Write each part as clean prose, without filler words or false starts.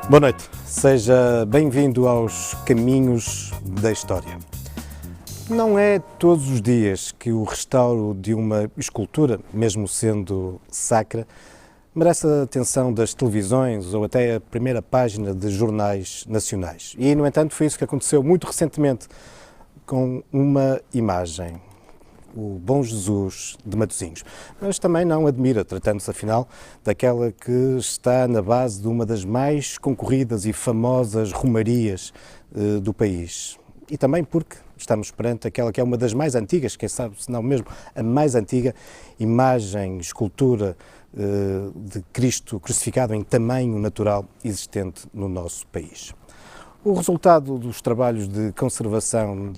Boa noite, seja bem-vindo aos Caminhos da História. Não é todos os dias que o restauro de uma escultura, mesmo sendo sacra, merece a atenção das televisões ou até a primeira página de jornais nacionais. E, no entanto, foi isso que aconteceu muito recentemente com uma imagem, o Bom Jesus de Matosinhos. Mas também não admira, tratando-se afinal daquela que está na base de uma das mais concorridas e famosas romarias do país. E também porque estamos perante aquela que é uma das mais antigas, quem sabe se não mesmo a mais antiga imagem, escultura de Cristo crucificado em tamanho natural existente no nosso país. O resultado dos trabalhos de conservação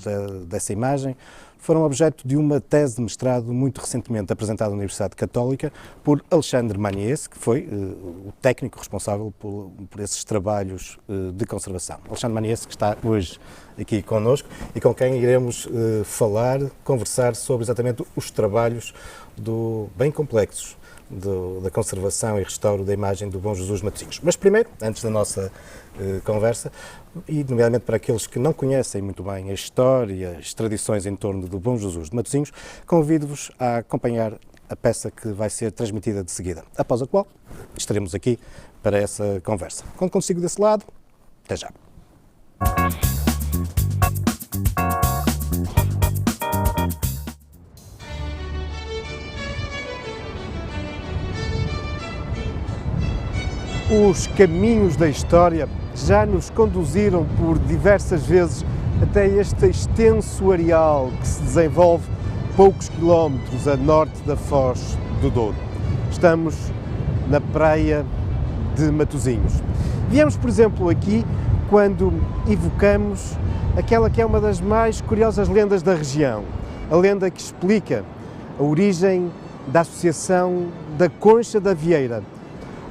dessa imagem foram objeto de uma tese de mestrado muito recentemente apresentada na Universidade Católica por Alexandre Magnies, que foi o técnico responsável por esses trabalhos de conservação. Alexandre Magnies, que está hoje aqui connosco e com quem iremos conversar sobre exatamente os trabalhos bem complexos da conservação e restauro da imagem do Bom Jesus de Matosinhos. Mas primeiro, antes da nossa conversa, e nomeadamente para aqueles que não conhecem muito bem a história, as tradições em torno do Bom Jesus de Matosinhos, convido-vos a acompanhar a peça que vai ser transmitida de seguida, após a qual estaremos aqui para essa conversa. Quando consigo desse lado, até já. Os caminhos da história já nos conduziram por diversas vezes até este extenso areal que se desenvolve poucos quilómetros a norte da Foz do Douro. Estamos na praia de Matosinhos. Viemos, por exemplo, aqui quando evocamos aquela que é uma das mais curiosas lendas da região, a lenda que explica a origem da associação da Concha da Vieira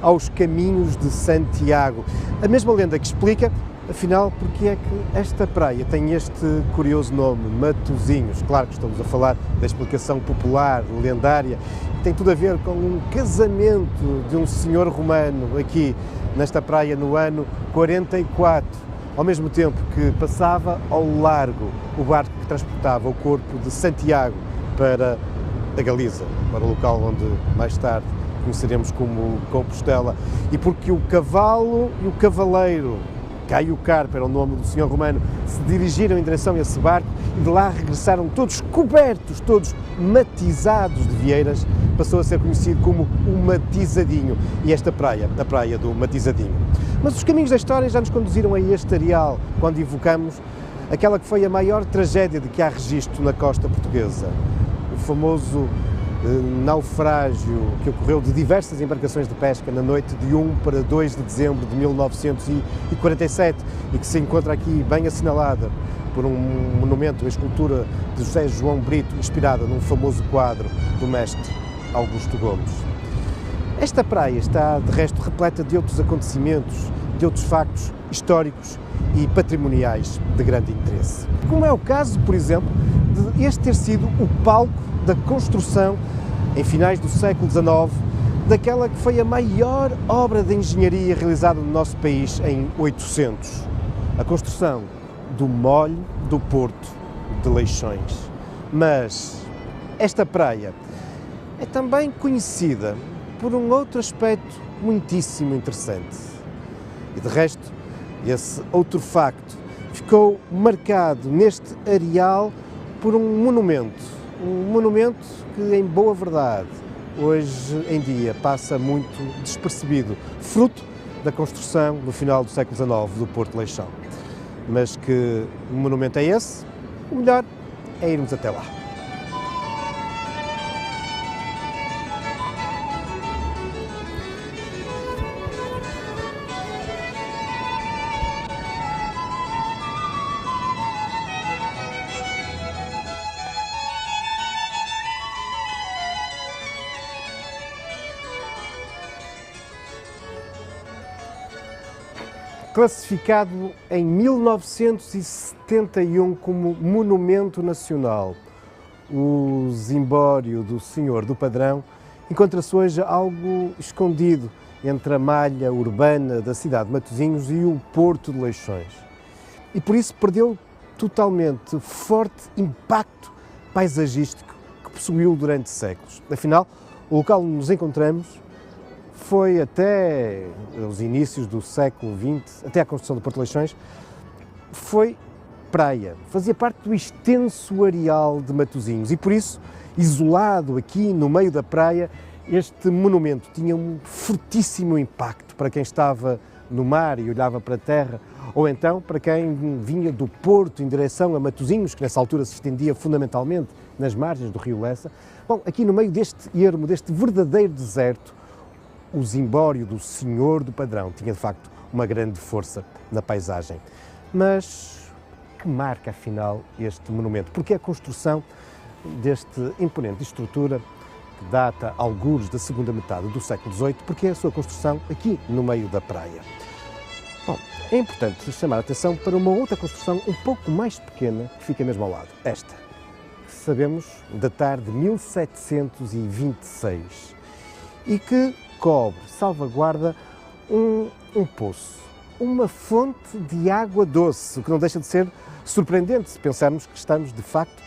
aos caminhos de Santiago. A mesma lenda que explica, afinal, porque é que esta praia tem este curioso nome, Matosinhos. Claro que estamos a falar da explicação popular, lendária, que tem tudo a ver com um casamento de um senhor romano aqui nesta praia no ano 44, ao mesmo tempo que passava ao largo o barco que transportava o corpo de Santiago para a Galiza, para o local onde mais tarde conheceremos como Compostela, e porque o cavalo e o cavaleiro, Caio Carpo era o nome do senhor romano, se dirigiram em direção a esse barco e de lá regressaram todos cobertos, todos matizados de vieiras, passou a ser conhecido como o Matizadinho, e esta praia, a praia do Matizadinho. Mas os caminhos da história já nos conduziram a este areal, quando evocamos aquela que foi a maior tragédia de que há registro na costa portuguesa, o famoso naufrágio que ocorreu de diversas embarcações de pesca na noite de 1 para 2 de dezembro de 1947 e que se encontra aqui bem assinalada por um monumento, uma escultura de José João Brito, inspirada num famoso quadro do mestre Augusto Gomes. Esta praia está, de resto, repleta de outros acontecimentos, de outros factos históricos e patrimoniais de grande interesse. Como é o caso, por exemplo, de este ter sido o palco da construção, em finais do século XIX, daquela que foi a maior obra de engenharia realizada no nosso país em 800, a construção do molho do Porto de Leixões. Mas esta praia é também conhecida por um outro aspecto muitíssimo interessante. E de resto, esse outro facto ficou marcado neste areal por um monumento que, em boa verdade, hoje em dia passa muito despercebido, fruto da construção no final do século XIX do Porto de Leixão. Mas que monumento é esse? O melhor é irmos até lá. Classificado em 1971 como Monumento Nacional, o zimbório do Senhor do Padrão encontra-se hoje algo escondido entre a malha urbana da cidade de Matosinhos e o Porto de Leixões. E por isso perdeu totalmente o forte impacto paisagístico que possuiu durante séculos. Afinal, o local onde nos encontramos foi até os inícios do século XX, até a construção do Porto de Leixões, foi praia, fazia parte do extenso areal de Matosinhos e por isso, isolado aqui no meio da praia, este monumento tinha um fortíssimo impacto para quem estava no mar e olhava para a terra, ou então para quem vinha do Porto em direção a Matosinhos, que nessa altura se estendia fundamentalmente nas margens do rio Lessa. Bom, aqui no meio deste ermo, deste verdadeiro deserto, o zimbório do Senhor do Padrão tinha de facto uma grande força na paisagem. Mas que marca afinal este monumento? Porque a construção deste imponente estrutura que data algures da segunda metade do século XVIII, porque é a sua construção aqui no meio da praia. Bom, é importante chamar a atenção para uma outra construção um pouco mais pequena que fica mesmo ao lado, esta, que sabemos datar de 1726 e que cobre, salvaguarda um poço, uma fonte de água doce, o que não deixa de ser surpreendente se pensarmos que estamos de facto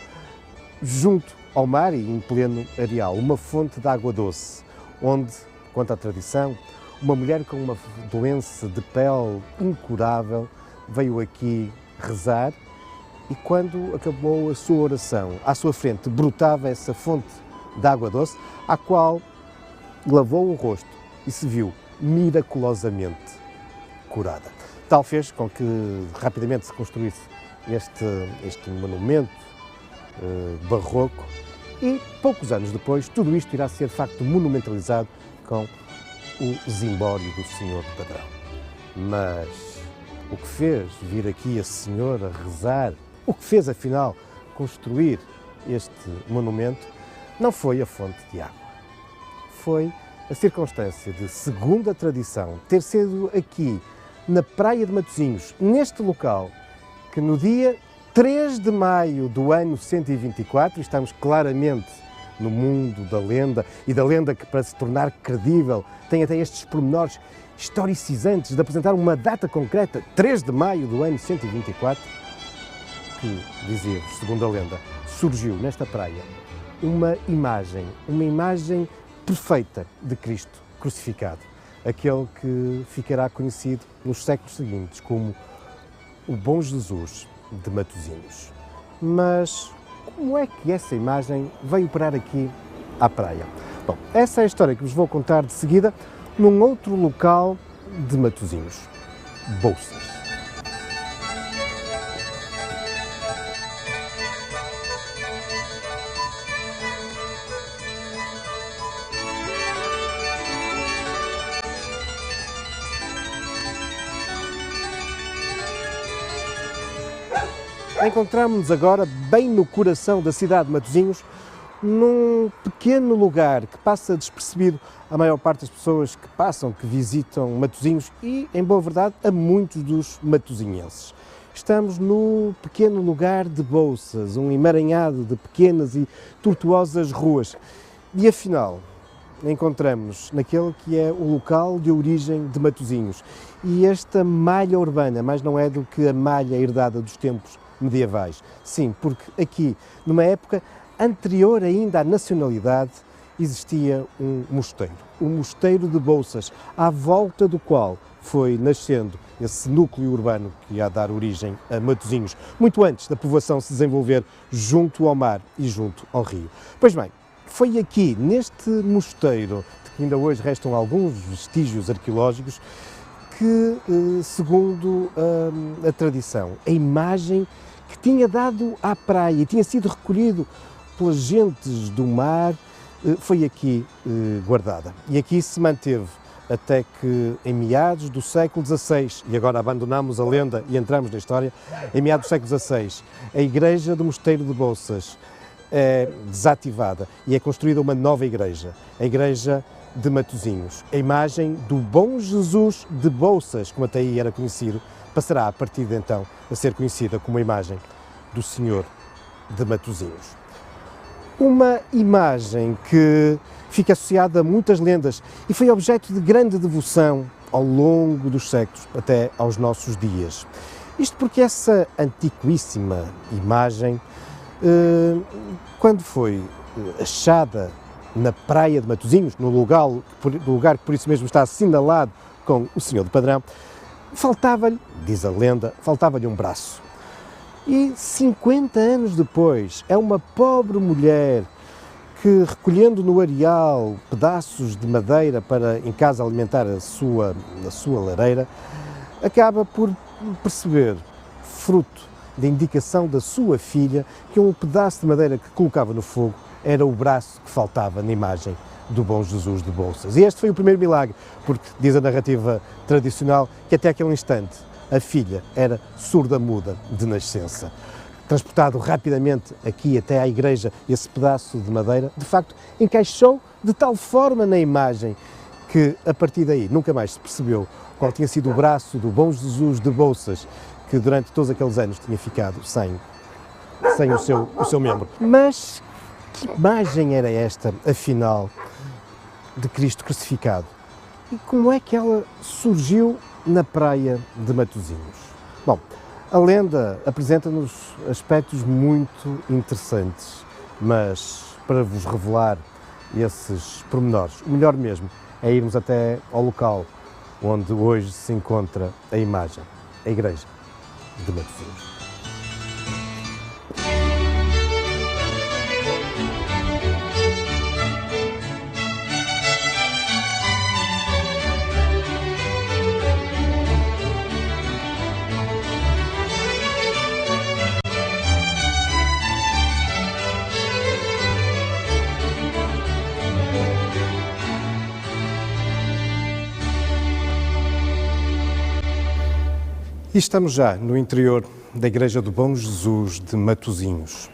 junto ao mar e em pleno areal, uma fonte de água doce, onde, quanto à tradição, uma mulher com uma doença de pele incurável veio aqui rezar e quando acabou a sua oração, à sua frente brotava essa fonte de água doce, à qual lavou o rosto e se viu miraculosamente curada. Tal fez com que rapidamente se construísse este monumento barroco e poucos anos depois tudo isto irá ser de facto monumentalizado com o zimbório do Senhor do Padrão. Mas o que fez vir aqui a senhora rezar, o que fez afinal construir este monumento, não foi a fonte de água. Foi a circunstância de, segundo a tradição, ter sido aqui na praia de Matosinhos, neste local, que no dia 3 de maio do ano 124, e estamos claramente no mundo da lenda, e da lenda que, para se tornar credível, tem até estes pormenores historicizantes de apresentar uma data concreta, 3 de maio do ano 124, que, dizia-vos, segundo a lenda, surgiu nesta praia uma imagem perfeita de Cristo crucificado, aquele que ficará conhecido nos séculos seguintes como o Bom Jesus de Matosinhos. Mas como é que essa imagem veio parar aqui à praia? Bom, essa é a história que vos vou contar de seguida num outro local de Matosinhos, Bouças. Encontramos-nos agora bem no coração da cidade de Matosinhos, num pequeno lugar que passa despercebido a maior parte das pessoas que passam, que visitam Matosinhos e, em boa verdade, a muitos dos matosinhenses. Estamos no pequeno lugar de Bouças, um emaranhado de pequenas e tortuosas ruas. E afinal, encontramos naquele que é o local de origem de Matosinhos. E esta malha urbana, mais não é do que a malha herdada dos tempos medievais. Sim, porque aqui, numa época anterior ainda à nacionalidade, existia um mosteiro, o Mosteiro de Bouças, à volta do qual foi nascendo esse núcleo urbano que ia dar origem a Matosinhos, muito antes da povoação se desenvolver junto ao mar e junto ao rio. Pois bem, foi aqui, neste mosteiro, de que ainda hoje restam alguns vestígios arqueológicos, que, segundo a tradição, a imagem que tinha dado à praia e tinha sido recolhido pelas gentes do mar, foi aqui guardada. E aqui se manteve até que, em meados do século XVI, e agora abandonamos a lenda e entramos na história, em meados do século XVI, a igreja do Mosteiro de Bouças é desativada e é construída uma nova igreja, a igreja de Matosinhos. A imagem do Bom Jesus de Bouças, como até aí era conhecido, passará a partir de então a ser conhecida como a imagem do Senhor de Matosinhos. Uma imagem que fica associada a muitas lendas e foi objeto de grande devoção ao longo dos séculos, até aos nossos dias. Isto porque essa antiquíssima imagem, quando foi achada na praia de Matosinhos, no lugar que por isso mesmo está assinalado com o Senhor do Padrão, faltava-lhe, diz a lenda, faltava-lhe um braço. E 50 anos depois, é uma pobre mulher que, recolhendo no areal pedaços de madeira para em casa alimentar a sua lareira, acaba por perceber, fruto da indicação da sua filha, que um pedaço de madeira que colocava no fogo era o braço que faltava na imagem do Bom Jesus de Bolsas. E este foi o primeiro milagre, porque diz a narrativa tradicional que até aquele instante a filha era surda-muda de nascença. Transportado rapidamente aqui até à igreja, esse pedaço de madeira, de facto, encaixou de tal forma na imagem que, a partir daí, nunca mais se percebeu qual tinha sido o braço do Bom Jesus de Bolsas, que durante todos aqueles anos tinha ficado sem o seu membro. Mas que imagem era esta, afinal, de Cristo crucificado? E como é que ela surgiu na praia de Matosinhos? Bom, a lenda apresenta-nos aspectos muito interessantes, mas para vos revelar esses pormenores, o melhor mesmo é irmos até ao local onde hoje se encontra a imagem, a igreja de Matosinhos. E estamos já no interior da Igreja do Bom Jesus de Matosinhos.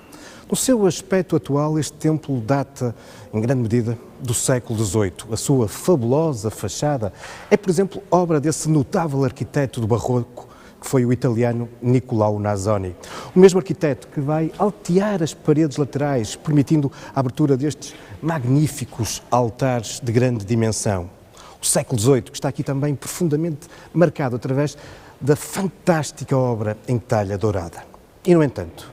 No seu aspecto atual, este templo data, em grande medida, do século XVIII. A sua fabulosa fachada é, por exemplo, obra desse notável arquiteto do Barroco, que foi o italiano Niccolò Nasoni. O mesmo arquiteto que vai altear as paredes laterais, permitindo a abertura destes magníficos altares de grande dimensão. O século XVIII, que está aqui também profundamente marcado através da fantástica obra em talha dourada. E, no entanto,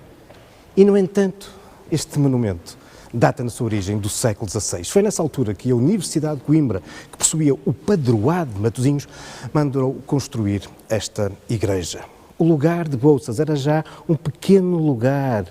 este monumento data na sua origem do século XVI. Foi nessa altura que a Universidade de Coimbra, que possuía o padroado de Matosinhos, mandou construir esta igreja. O lugar de Bolsas era já um pequeno lugar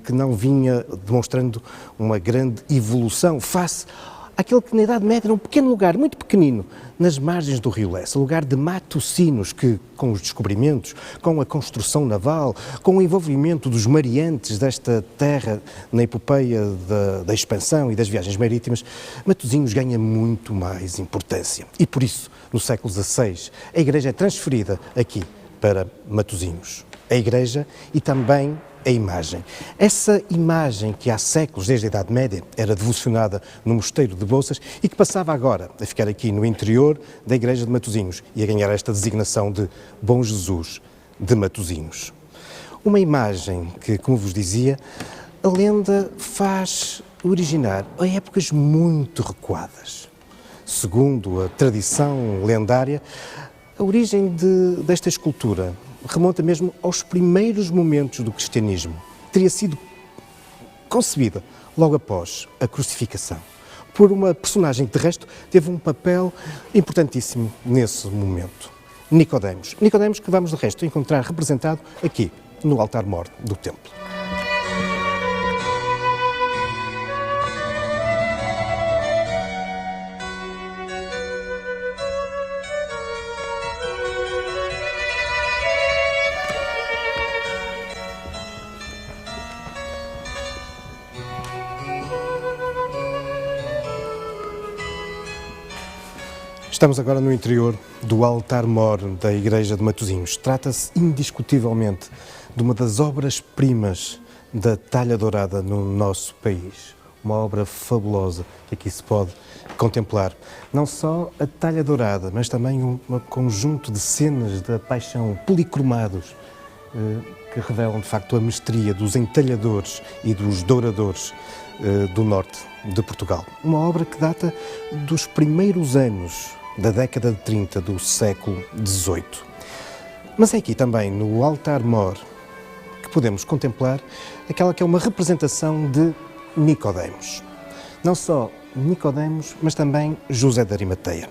que não vinha demonstrando uma grande evolução face àquele que na Idade Média era um pequeno lugar, muito pequenino, nas margens do rio Lessa, lugar de Matosinhos, que com os descobrimentos, com a construção naval, com o envolvimento dos mariantes desta terra na epopeia da expansão e das viagens marítimas, Matosinhos ganha muito mais importância. E por isso, no século XVI, a igreja é transferida aqui para Matosinhos. A igreja e também a imagem. Essa imagem que há séculos, desde a Idade Média, era devocionada no Mosteiro de Bolsas e que passava agora a ficar aqui no interior da Igreja de Matosinhos e a ganhar esta designação de Bom Jesus de Matosinhos. Uma imagem que, como vos dizia, a lenda faz originar a épocas muito recuadas. Segundo a tradição lendária, a origem desta escultura remonta mesmo aos primeiros momentos do cristianismo. Teria sido concebida logo após a crucificação, por uma personagem que, de resto, teve um papel importantíssimo nesse momento. Nicodemos. Nicodemos que vamos, de resto, encontrar representado aqui, no altar-mor do templo. Estamos agora no interior do altar-mor da Igreja de Matosinhos. Trata-se indiscutivelmente de uma das obras-primas da talha dourada no nosso país. Uma obra fabulosa que aqui se pode contemplar. Não só a talha dourada, mas também um conjunto de cenas da paixão policromados que revelam de facto a mestria dos entalhadores e dos douradores do norte de Portugal. Uma obra que data dos primeiros anos da década de 30 do século XVIII. Mas é aqui também, no altar-mor, que podemos contemplar aquela que é uma representação de Nicodemos. Não só Nicodemos, mas também José de Arimateia.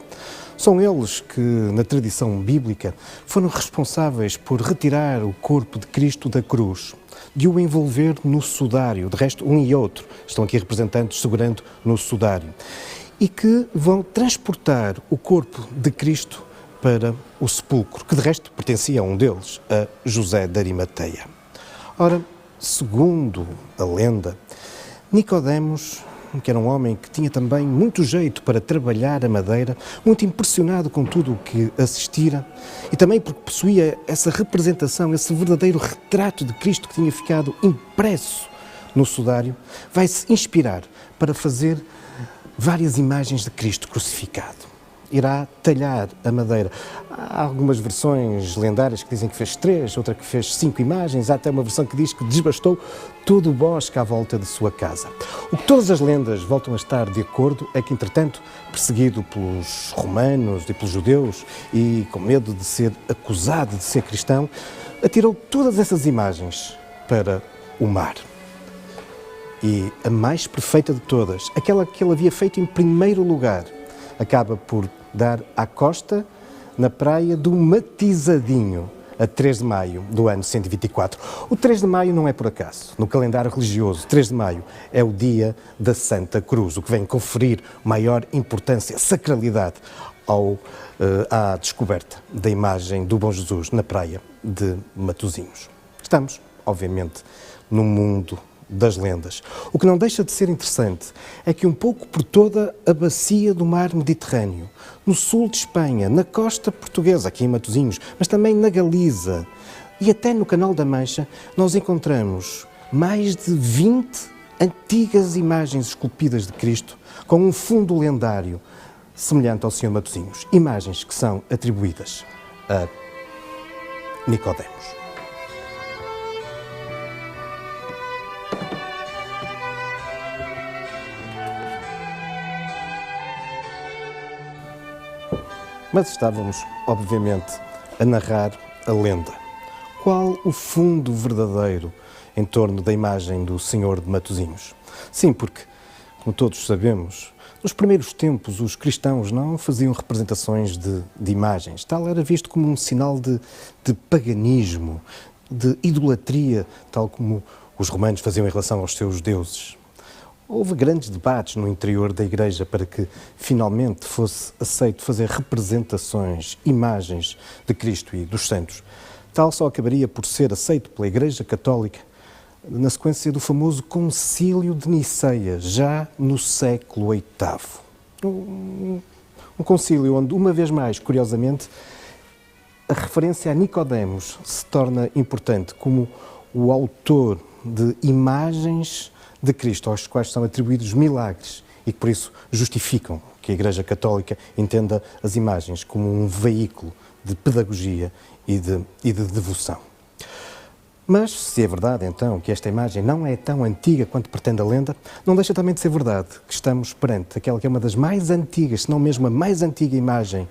São eles que, na tradição bíblica, foram responsáveis por retirar o corpo de Cristo da cruz, de o envolver no sudário. De resto, um e outro estão aqui representantes segurando no sudário. E que vão transportar o corpo de Cristo para o sepulcro, que de resto pertencia a um deles, a José de Arimateia. Ora, segundo a lenda, Nicodemos, que era um homem que tinha também muito jeito para trabalhar a madeira, muito impressionado com tudo o que assistira e também porque possuía essa representação, esse verdadeiro retrato de Cristo que tinha ficado impresso no sudário, vai-se inspirar para fazer várias imagens de Cristo crucificado. Irá talhar a madeira. Há algumas versões lendárias que dizem que fez 3, outra que fez 5 imagens, há até uma versão que diz que desbastou todo o bosque à volta de sua casa. O que todas as lendas voltam a estar de acordo é que, entretanto, perseguido pelos romanos e pelos judeus e com medo de ser acusado de ser cristão, atirou todas essas imagens para o mar. E a mais perfeita de todas, aquela que ele havia feito em primeiro lugar, acaba por dar à costa na praia do Matizadinho, a 3 de maio do ano 124. O 3 de maio não é por acaso. No calendário religioso, 3 de maio é o dia da Santa Cruz, o que vem conferir maior importância, sacralidade à descoberta da imagem do Bom Jesus na praia de Matosinhos. Estamos, obviamente, no mundo das lendas. O que não deixa de ser interessante é que um pouco por toda a bacia do mar Mediterrâneo, no sul de Espanha, na costa portuguesa, aqui em Matosinhos, mas também na Galiza e até no Canal da Mancha, nós encontramos mais de 20 antigas imagens esculpidas de Cristo com um fundo lendário semelhante ao Senhor Matosinhos. Imagens que são atribuídas a Nicodemos. Mas estávamos, obviamente, a narrar a lenda. Qual o fundo verdadeiro em torno da imagem do Senhor de Matosinhos? Sim, porque, como todos sabemos, nos primeiros tempos os cristãos não faziam representações de imagens. Tal era visto como um sinal de paganismo, de idolatria, tal como os romanos faziam em relação aos seus deuses. Houve grandes debates no interior da Igreja para que finalmente fosse aceito fazer representações, imagens de Cristo e dos santos. Tal só acabaria por ser aceito pela Igreja Católica na sequência do famoso Concílio de Niceia, já no século VIII. Um concílio onde, uma vez mais, curiosamente, a referência a Nicodemos se torna importante como o autor de imagens de Cristo, aos quais são atribuídos milagres e que por isso justificam que a Igreja Católica entenda as imagens como um veículo de pedagogia e de devoção. Mas, se é verdade, então, que esta imagem não é tão antiga quanto pretende a lenda, não deixa também de ser verdade que estamos perante aquela que é uma das mais antigas, se não mesmo a mais antiga imagem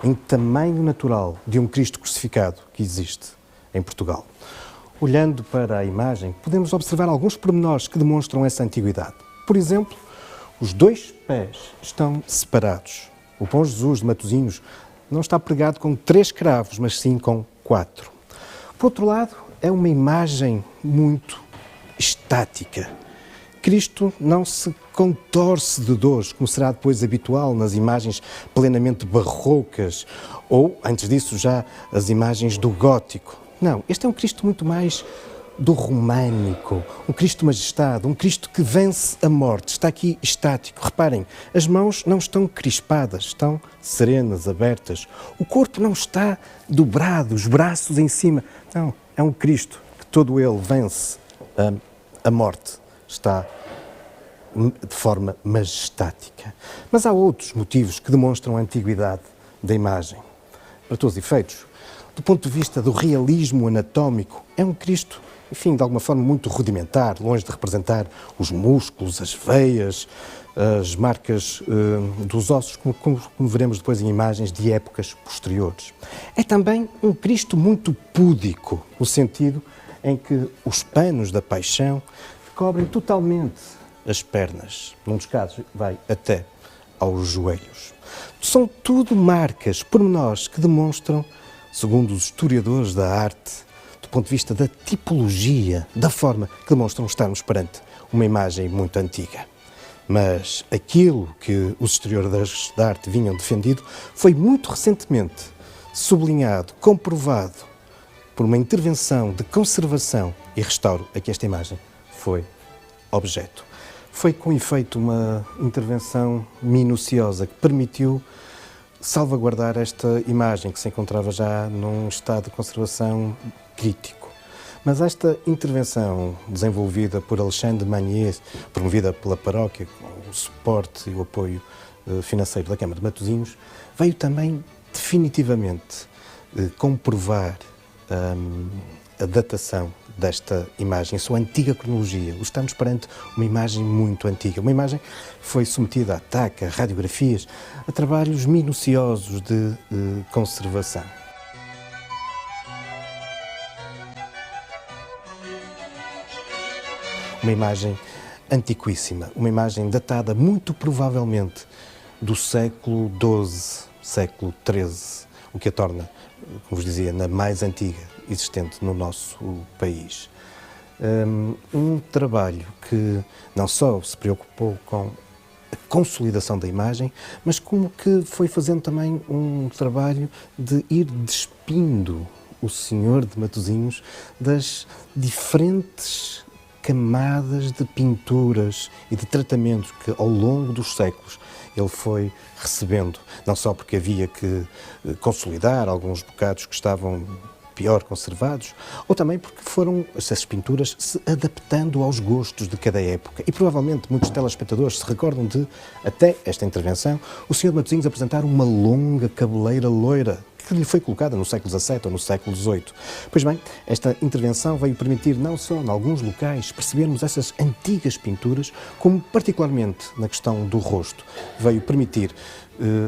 em tamanho natural de um Cristo crucificado que existe em Portugal. Olhando para a imagem, podemos observar alguns pormenores que demonstram essa antiguidade. Por exemplo, os 2 pés estão separados. O Bom Jesus de Matosinhos não está pregado com 3 cravos, mas sim com 4. Por outro lado, é uma imagem muito estática. Cristo não se contorce de dores, como será depois habitual nas imagens plenamente barrocas ou, antes disso, já as imagens do gótico. Não, este é um Cristo muito mais do românico, um Cristo majestade, um Cristo que vence a morte, está aqui estático. Reparem, as mãos não estão crispadas, estão serenas, abertas. O corpo não está dobrado, os braços em cima. Não, é um Cristo que todo ele vence a morte, está de forma majestática. Mas há outros motivos que demonstram a antiguidade da imagem. Para todos os efeitos, do ponto de vista do realismo anatómico, é um Cristo, enfim, de alguma forma muito rudimentar, longe de representar os músculos, as veias, as marcas dos ossos, como veremos depois em imagens de épocas posteriores. É também um Cristo muito púdico, no sentido em que os panos da paixão cobrem totalmente as pernas. Num dos casos, vai até aos joelhos. São tudo marcas, pormenores, que demonstram, segundo os historiadores da arte, do ponto de vista da tipologia, da forma, que demonstram estarmos perante uma imagem muito antiga. Mas aquilo que os historiadores da arte vinham defendido foi muito recentemente sublinhado, comprovado por uma intervenção de conservação e restauro a que esta imagem foi objeto. Foi com efeito uma intervenção minuciosa que permitiu salvaguardar esta imagem que se encontrava já num estado de conservação crítico. Mas esta intervenção desenvolvida por Alexandre Magnier, promovida pela paróquia, com o suporte e o apoio financeiro da Câmara de Matosinhos, veio também definitivamente comprovar a datação desta imagem, a sua antiga cronologia. Estamos perante uma imagem muito antiga, uma imagem que foi submetida a ataque, a radiografias, a trabalhos minuciosos de conservação. Uma imagem antiquíssima, uma imagem datada muito provavelmente do século XII, século XIII, o que a torna, como vos dizia, na mais antiga existente no nosso país. Um trabalho que não só se preocupou com a consolidação da imagem, mas como que foi fazendo também um trabalho de ir despindo o Senhor de Matosinhos das diferentes camadas de pinturas e de tratamentos que ao longo dos séculos ele foi recebendo, não só porque havia que consolidar alguns bocados que estavam pior conservados, ou também porque foram essas pinturas se adaptando aos gostos de cada época. E provavelmente muitos telespectadores se recordam de, até esta intervenção, o Senhor de Matosinhos apresentar uma longa cabeleira loira que lhe foi colocada no século XVII ou no século XVIII. Pois bem, esta intervenção veio permitir não só em alguns locais percebermos essas antigas pinturas, como particularmente na questão do rosto, veio permitir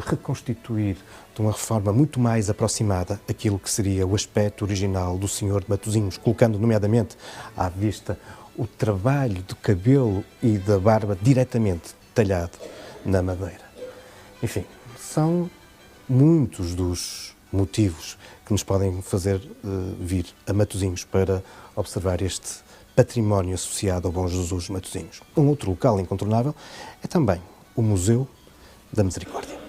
reconstituir de uma forma muito mais aproximada aquilo que seria o aspecto original do Senhor de Matosinhos, colocando nomeadamente à vista o trabalho do cabelo e da barba diretamente talhado na madeira. Enfim, são muitos dos motivos que nos podem fazer vir a Matosinhos para observar este património associado ao Bom Jesus de Matosinhos. Um outro local incontornável é também o Museu da Misericórdia.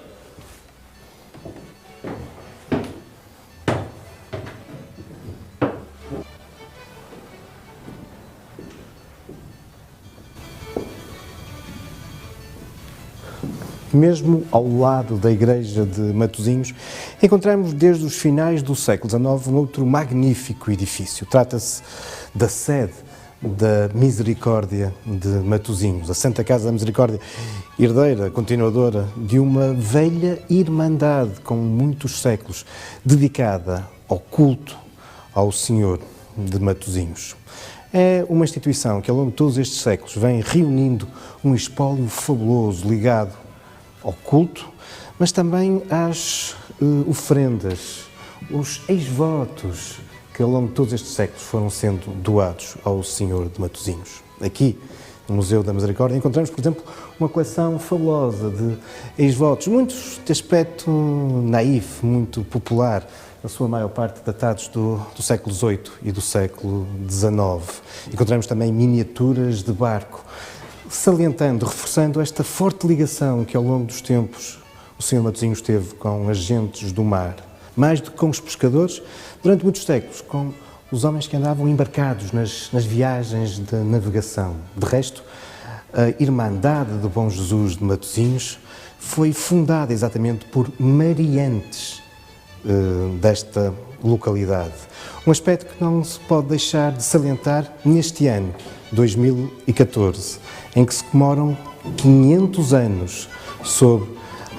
Mesmo ao lado da igreja de Matosinhos, encontramos desde os finais do século XIX um outro magnífico edifício. Trata-se da sede da Misericórdia de Matosinhos, a Santa Casa da Misericórdia, herdeira, continuadora de uma velha irmandade com muitos séculos, dedicada ao culto ao Senhor de Matosinhos. É uma instituição que ao longo de todos estes séculos vem reunindo um espólio fabuloso ligado ao culto, mas também às oferendas, os ex-votos que ao longo de todos estes séculos foram sendo doados ao Senhor de Matosinhos. Aqui, no Museu da Misericórdia, encontramos, por exemplo, uma coleção fabulosa de ex-votos, muitos de aspecto naif, muito popular, na sua maior parte datados do século XVIII e do século XIX. Encontramos também miniaturas de barco, salientando, reforçando esta forte ligação que ao longo dos tempos o Senhor Matosinhos teve com as gentes do mar, mais do que com os pescadores, durante muitos séculos, com os homens que andavam embarcados nas viagens de navegação. De resto, a Irmandade do Bom Jesus de Matosinhos foi fundada exatamente por mariantes desta localidade. Um aspecto que não se pode deixar de salientar neste ano, 2014, em que se comemoram 500 anos sob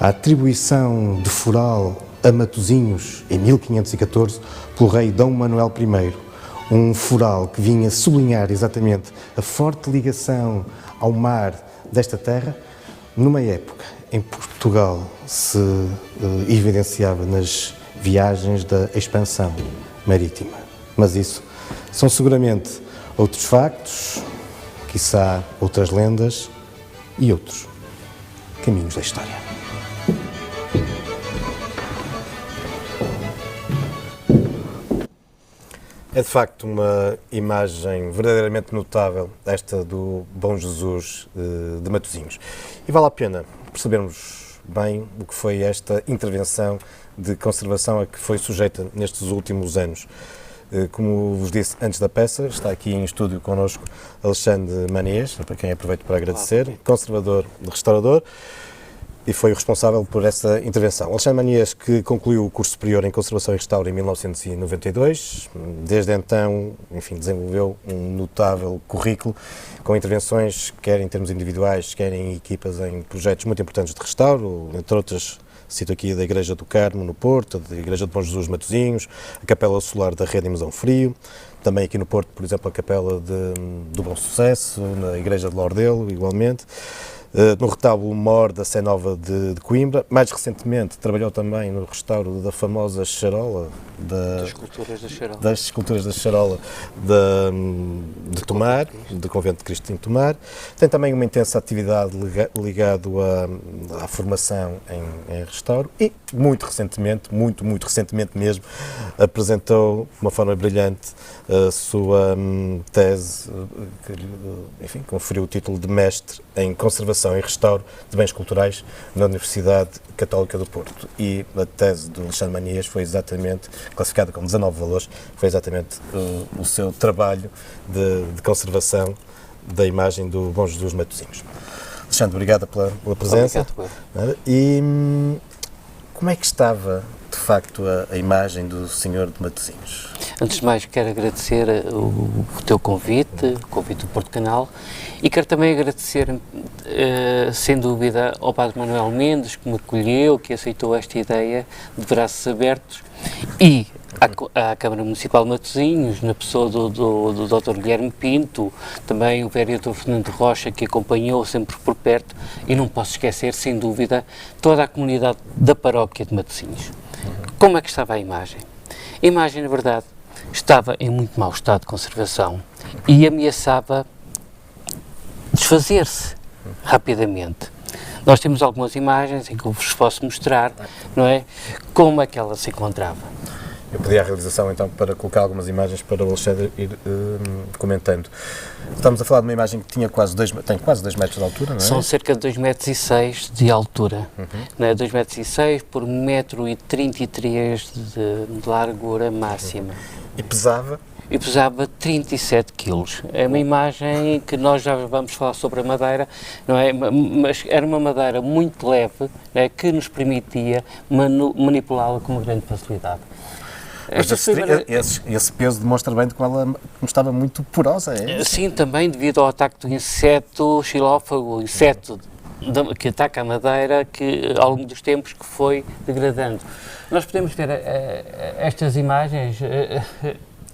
a atribuição de foral a Matosinhos, em 1514, pelo rei Dom Manuel I, um foral que vinha sublinhar exatamente a forte ligação ao mar desta terra, numa época em que Portugal se evidenciava nas viagens da expansão marítima. Mas isso são seguramente outros factos, quiçá outras lendas e outros caminhos da história. É de facto uma imagem verdadeiramente notável, esta do Bom Jesus de Matosinhos. E vale a pena percebermos bem o que foi esta intervenção de conservação a que foi sujeita nestes últimos anos. Como vos disse antes da peça, está aqui em estúdio connosco Alexandre Manias, para quem aproveito para agradecer, conservador e restaurador, e foi o responsável por essa intervenção. Alexandre Manias, que concluiu o curso superior em Conservação e Restauro em 1992, desde então, enfim, desenvolveu um notável currículo com intervenções, quer em termos individuais, quer em equipas, em projetos muito importantes de restauro, entre outras, cito aqui da Igreja do Carmo, no Porto, da Igreja de Bom Jesus de Matosinhos, a Capela Solar da Rede em Mesão Frio, também aqui no Porto, por exemplo, a Capela do Bom Sucesso, na Igreja de Lordelo, igualmente. No retábulo Mor da Sé Nova de Coimbra. Mais recentemente trabalhou também no restauro da famosa charola, das esculturas da charola de Tomar, do Convento de Cristo em Tomar. Tem também uma intensa atividade ligada à formação em restauro e, muito recentemente mesmo, apresentou de uma forma brilhante a sua tese, que lhe, enfim, conferiu o título de mestre em conservação e restauro de bens culturais na Universidade Católica do Porto. E a tese do Alexandre Manias foi exatamente, classificada como 19 valores, foi exatamente o seu trabalho de conservação da imagem do Bom Jesus de Matosinhos. Alexandre, obrigado pela presença. Obrigado. E como é que estava, de facto, a imagem do Senhor de Matosinhos? Antes de mais, quero agradecer o teu convite, o convite do Porto Canal, e quero também agradecer, sem dúvida, ao Padre Manuel Mendes, que me acolheu, que aceitou esta ideia de braços abertos, e à Câmara Municipal de Matosinhos, na pessoa do Dr. Guilherme Pinto, também o vereador Fernando Rocha, que acompanhou sempre por perto, e não posso esquecer, sem dúvida, toda a comunidade da paróquia de Matosinhos. Como é que estava a imagem? A imagem, na verdade, estava em muito mau estado de conservação e ameaçava desfazer-se rapidamente. Nós temos algumas imagens em que eu vos posso mostrar, não é, como é que ela se encontrava. Eu pedi à realização, então, para colocar algumas imagens para o Alexandre ir comentando. Estamos a falar de uma imagem que tem quase 2 metros de altura, não é? São cerca de 2,6 m de altura, né? 2,6 m por 1,33 m de largura máxima. E pesava? E pesava 37 quilos. É uma imagem que nós já vamos falar sobre a madeira, não é? Mas era uma madeira muito leve, né, que nos permitia manipulá-la com uma grande facilidade. Mas esse peso demonstra bem de que ela estava muito porosa, é? Sim, também devido ao ataque do inseto xilófago, inseto que ataca a madeira, que ao longo dos tempos que foi degradando. Nós podemos ver estas imagens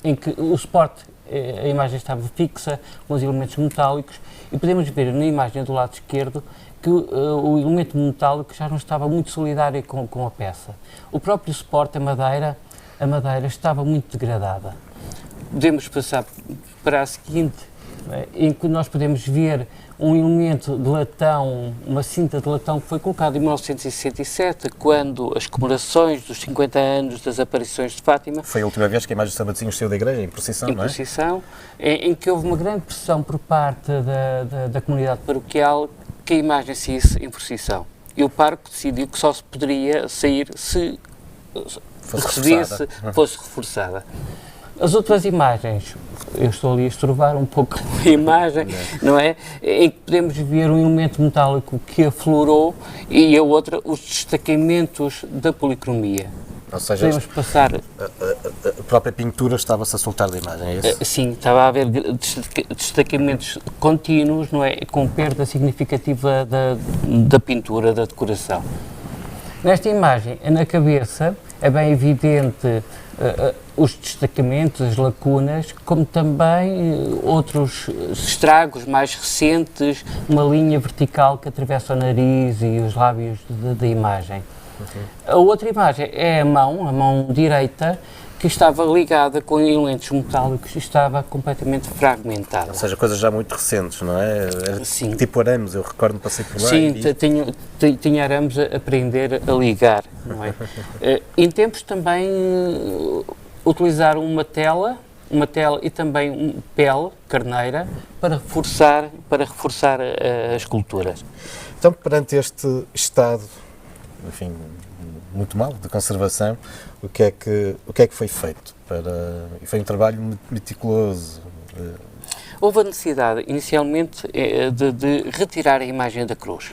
em que o suporte, a imagem estava fixa, com os elementos metálicos, e podemos ver na imagem do lado esquerdo que o elemento metálico já não estava muito solidário com a peça. O próprio suporte, a madeira estava muito degradada. Podemos passar para a seguinte, em que nós podemos ver um elemento de latão, uma cinta de latão que foi colocada em 1967, quando as comemorações dos 50 anos das aparições de Fátima. Foi a última vez que a imagem de São Matosinhos saiu da igreja, em procissão, não é? Em procissão, em que houve uma grande pressão por parte da comunidade paroquial que a imagem saísse em procissão. E o parque decidiu que só se poderia sair se fosse reforçada. As outras imagens, eu estou ali a estrovar um pouco a imagem, não é? Em que podemos ver um elemento metálico que aflorou e a outra, os destacamentos da policromia. Ou seja, podemos passar... a própria pintura estava-se a soltar da imagem, é isso? Sim, estava a haver destacamentos contínuos, não é? Com perda significativa da pintura, da decoração. Nesta imagem, na cabeça, é bem evidente os destacamentos, as lacunas, como também outros estragos mais recentes, uma linha vertical que atravessa o nariz e os lábios da imagem. A outra imagem é a mão direita, que estava ligada com elementos metálicos e estava completamente fragmentada. Ou seja, coisas já muito recentes, não é? Sim. Tipo arames, eu recordo-me, passei por lá. Sim, tinha arames a aprender a ligar, não é? Em tempos também utilizaram uma tela e também pele, carneira, para reforçar as esculturas. Então, perante este estado, enfim, muito mal de conservação, o que é que foi feito? E foi um trabalho meticuloso. Houve a necessidade, inicialmente, de retirar a imagem da cruz,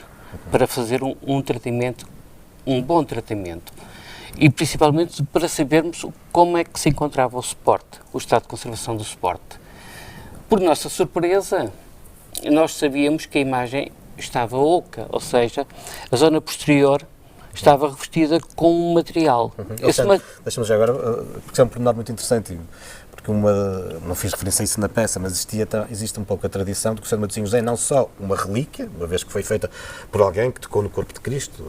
para fazer um bom tratamento. E, principalmente, para sabermos como é que se encontrava o suporte, o estado de conservação do suporte. Por nossa surpresa, nós sabíamos que a imagem estava oca, ou seja, a zona posterior estava revestida com um material. Deixa-me já agora, porque é um pormenor muito interessante, porque não fiz referência a isso na peça, mas existe um pouco a tradição de que o Santo Matosinhos é não só uma relíquia, uma vez que foi feita por alguém que tocou no corpo de Cristo,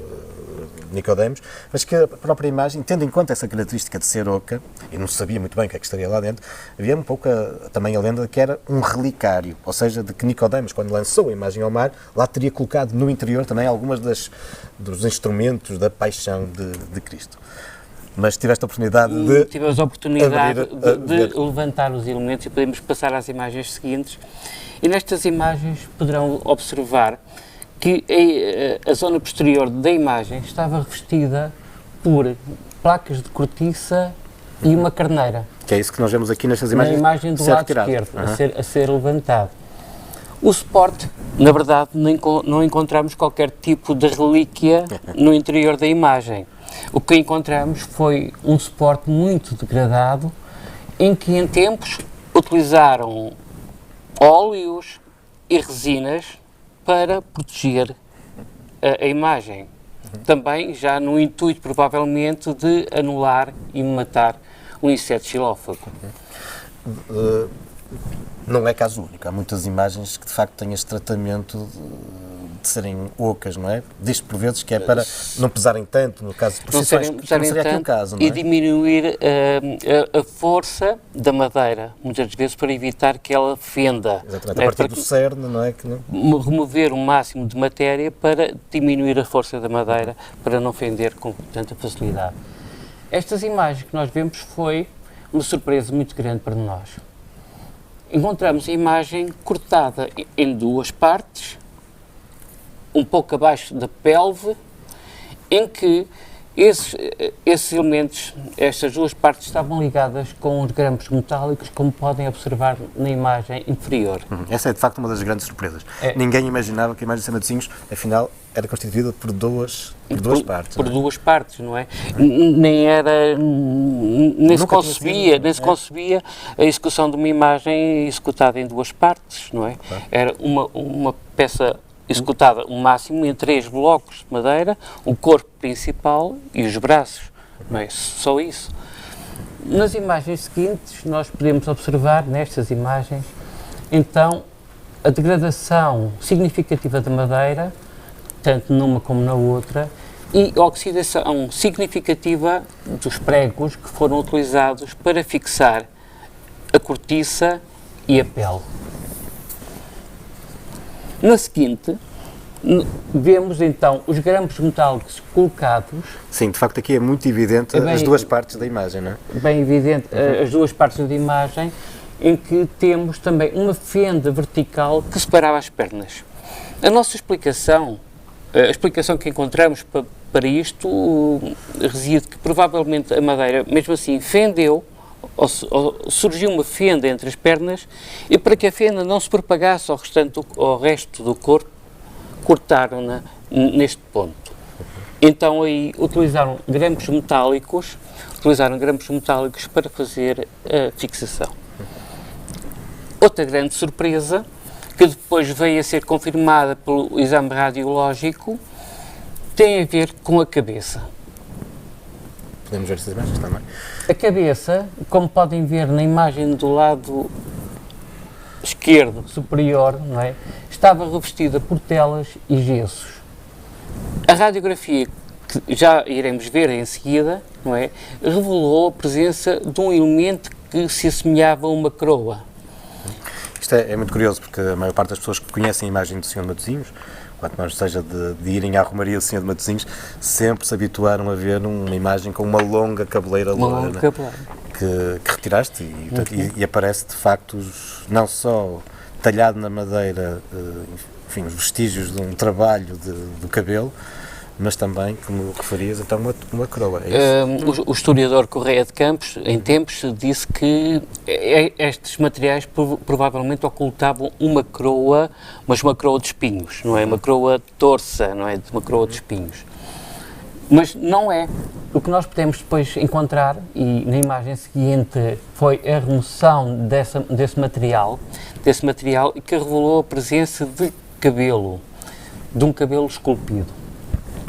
Nicodemos, mas que a própria imagem, tendo em conta essa característica de ser oca, e não sabia muito bem o que é que estaria lá dentro, havia um pouco também a lenda de que era um relicário, ou seja, de que Nicodemos, quando lançou a imagem ao mar, lá teria colocado no interior também algumas dos instrumentos da paixão de Cristo. Mas tiveste a oportunidade de... Tivemos a oportunidade de levantar os elementos e podemos passar às imagens seguintes. E nestas imagens poderão observar que a zona posterior da imagem estava revestida por placas de cortiça e uma carneira. Que é isso que nós vemos aqui nestas imagens. Na imagem do lado esquerdo, a ser levantado. O suporte, na verdade, não encontramos qualquer tipo de relíquia no interior da imagem. O que encontramos foi um suporte muito degradado, em que em tempos utilizaram óleos e resinas para proteger a imagem. Também já no intuito, provavelmente, de anular e matar o inseto xilófago. Não é caso único, há muitas imagens que de facto têm este tratamento de serem ocas, não é? Diz por vezes que é para não pesarem tanto, no caso de procissões, que não seria aqui o caso, não é? E diminuir a força da madeira, muitas vezes para evitar que ela fenda. Exatamente, a partir do cerne, não é? Remover o máximo de matéria para diminuir a força da madeira, para não fender com tanta facilidade. Estas imagens que nós vemos foi uma surpresa muito grande para nós. Encontramos a imagem cortada em duas partes, um pouco abaixo da pelve, em que esses elementos, estas duas partes, estavam ligadas com os grampos metálicos, como podem observar na imagem inferior. Essa é de facto uma das grandes surpresas. Ninguém imaginava que a imagem de Santo Matosinhos, afinal, era constituída por duas partes. Por duas partes, não é? Nem se concebia a execução de uma imagem executada em duas partes, não é? Claro. Era uma peça executada o máximo em 3 blocos de madeira, o corpo principal e os braços, não é? Só isso. Nas imagens seguintes, nós podemos observar, nestas imagens, então, a degradação significativa da madeira, tanto numa como na outra, e a oxidação significativa dos pregos que foram utilizados para fixar a cortiça e a pele. Na seguinte, vemos então os grampos metálicos colocados. Sim, de facto aqui é muito evidente as duas partes da imagem, não é? Bem evidente as duas partes da imagem, em que temos também uma fenda vertical que separava as pernas. A nossa explicação, a explicação que encontramos para isto reside que provavelmente a madeira, mesmo assim, fendeu, ou surgiu uma fenda entre as pernas, e para que a fenda não se propagasse ao resto do corpo, cortaram-na neste ponto. Então aí utilizaram grampos metálicos para fazer a fixação. Outra grande surpresa, que depois veio a ser confirmada pelo exame radiológico, tem a ver com a cabeça. Podemos ver estas imagens também. A cabeça, como podem ver na imagem do lado esquerdo superior, não é? Estava revestida por telas e gessos. A radiografia, que já iremos ver em seguida, não é? Revelou a presença de um elemento que se assemelhava a uma coroa. Isto é muito curioso, porque a maior parte das pessoas que conhecem a imagem do Senhor de Matosinhos, quanto mais seja de irem à Romaria do Senhor de Matosinhos, sempre se habituaram a ver uma imagem com uma longa cabeleira loura, que retiraste e aparece de facto não só talhado na madeira, enfim, os vestígios de um trabalho do cabelo, mas também, como referias, então uma coroa. É isso? O historiador Correia de Campos, em tempos, disse que estes materiais provavelmente ocultavam uma coroa, mas uma coroa de espinhos, não é? Uma coroa torça, não é? Uma coroa de espinhos. Mas não é. O que nós podemos depois encontrar, e na imagem seguinte, foi a remoção desse material, e que revelou a presença de cabelo, de um cabelo esculpido.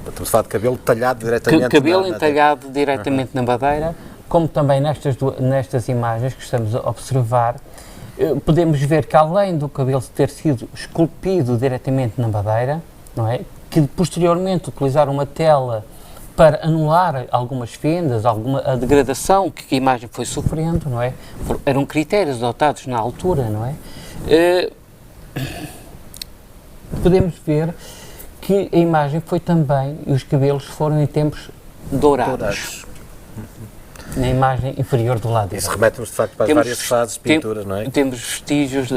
Estamos a falar de cabelo talhado diretamente cabelo entalhado diretamente na madeira, como também nestas imagens que estamos a observar, podemos ver que além do cabelo ter sido esculpido diretamente na madeira, não é? Que posteriormente utilizaram uma tela para anular algumas fendas, a degradação que a imagem foi sofrendo, não é? Eram critérios adotados na altura, não é? Podemos ver que a imagem foi também, e os cabelos foram em tempos dourados. Na imagem inferior do lado. Isso remete-nos de facto para as várias fases de pintura, não é? Temos vestígios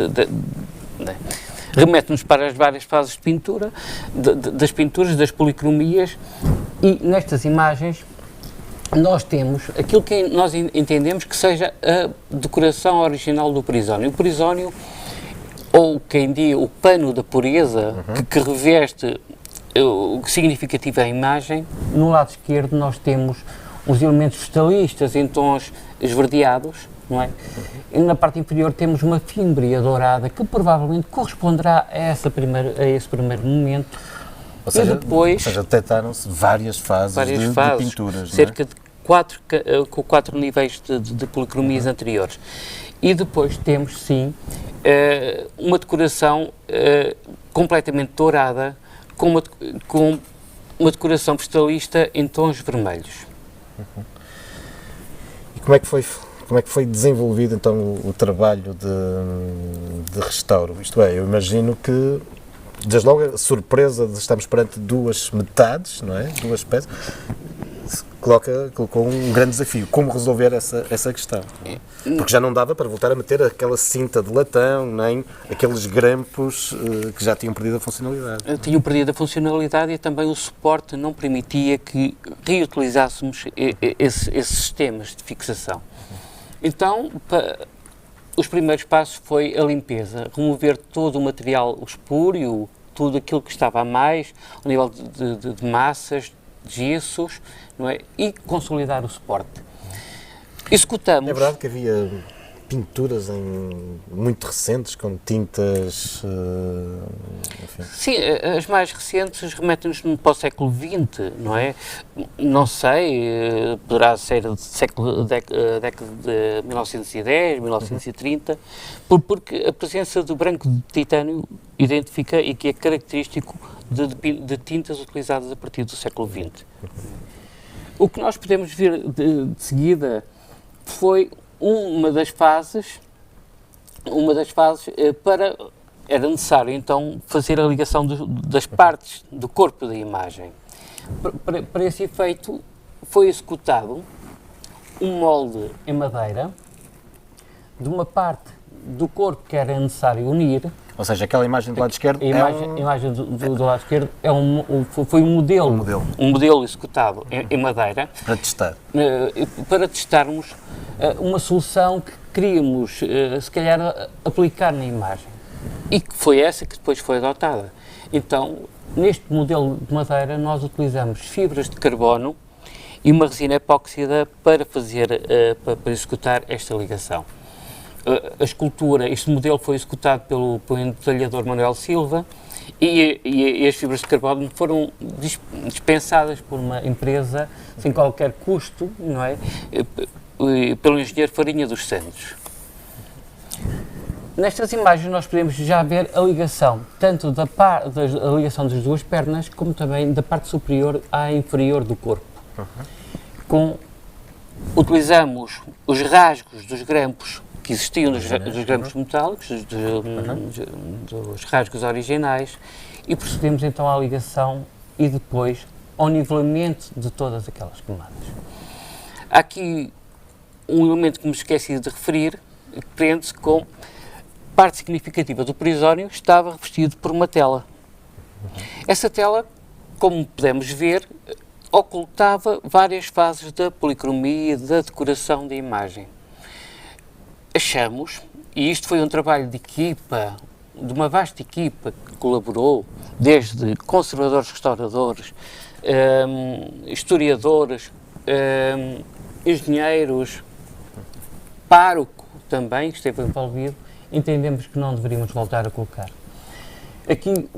remete-nos para as várias fases de pintura, das pinturas, das policromias, e nestas imagens nós temos aquilo que nós entendemos que seja a decoração original do perisónio. O perisónio, ou quem diz o pano da pureza, que reveste o significativo é a imagem. No lado esquerdo nós temos os elementos vegetalistas em tons esverdeados, não é? E na parte inferior temos uma fímbria dourada que provavelmente corresponderá a esse primeiro momento. Ou seja, e depois, detectaram-se várias fases de pinturas, cerca de 4 níveis de policromias anteriores. E depois temos, sim, uma decoração completamente dourada, com uma decoração vegetalista em tons vermelhos. E como é que foi desenvolvido então o trabalho de restauro? Isto é, eu imagino que, desde logo, a surpresa de estarmos perante duas metades, não é? Duas peças, colocou um grande desafio. Como resolver essa questão? Porque já não dava para voltar a meter aquela cinta de latão, nem aqueles grampos que já tinham perdido a funcionalidade. Tinham perdido a funcionalidade e também o suporte não permitia que reutilizássemos esses sistemas de fixação. Então, os primeiros passos foi a limpeza, remover todo o material espúrio, tudo aquilo que estava a mais, ao nível de massas, de gessos, não é? E consolidar o suporte. Executamos. É verdade que havia pinturas muito recentes, com tintas... enfim. Sim, as mais recentes remetem-nos para o século XX, não é? Não sei, poderá ser década de 1910, 1930, porque a presença do branco de titânio identifica e que é característico de tintas utilizadas a partir do século XX. O que nós podemos ver de seguida foi uma das fases era necessário então fazer a ligação das partes do corpo da imagem. Para esse efeito foi executado um molde em madeira de uma parte do corpo que era necessário unir. Ou seja, aquela imagem do lado esquerdo a imagem do lado esquerdo foi um modelo executado em madeira para testarmos uma solução que queríamos, se calhar, aplicar na imagem. E que foi essa que depois foi adotada. Então, neste modelo de madeira, nós utilizamos fibras de carbono e uma resina epóxida para executar esta ligação. A escultura, este modelo foi executado pelo entalhador Manuel Silva E as fibras de carbono foram dispensadas por uma empresa sem qualquer custo, não é? Pelo engenheiro Farinha dos Santos. Nestas imagens nós podemos já ver a ligação, tanto a ligação das duas pernas, como também da parte superior à inferior do corpo. Utilizamos os rasgos dos grampos que existiam dos grampos metálicos, dos rasgos originais, e procedemos então à ligação e depois ao nivelamento de todas aquelas camadas. Há aqui um elemento que me esqueci de referir, que prende-se com parte significativa do prisónio estava revestido por uma tela. Essa tela, como podemos ver, ocultava várias fases da policromia e da decoração da imagem. Achamos, e isto foi um trabalho de equipa, de uma vasta equipa que colaborou, desde conservadores, restauradores, historiadores, engenheiros, pároco também, que esteve envolvido, entendemos que não deveríamos voltar a colocar. Aqui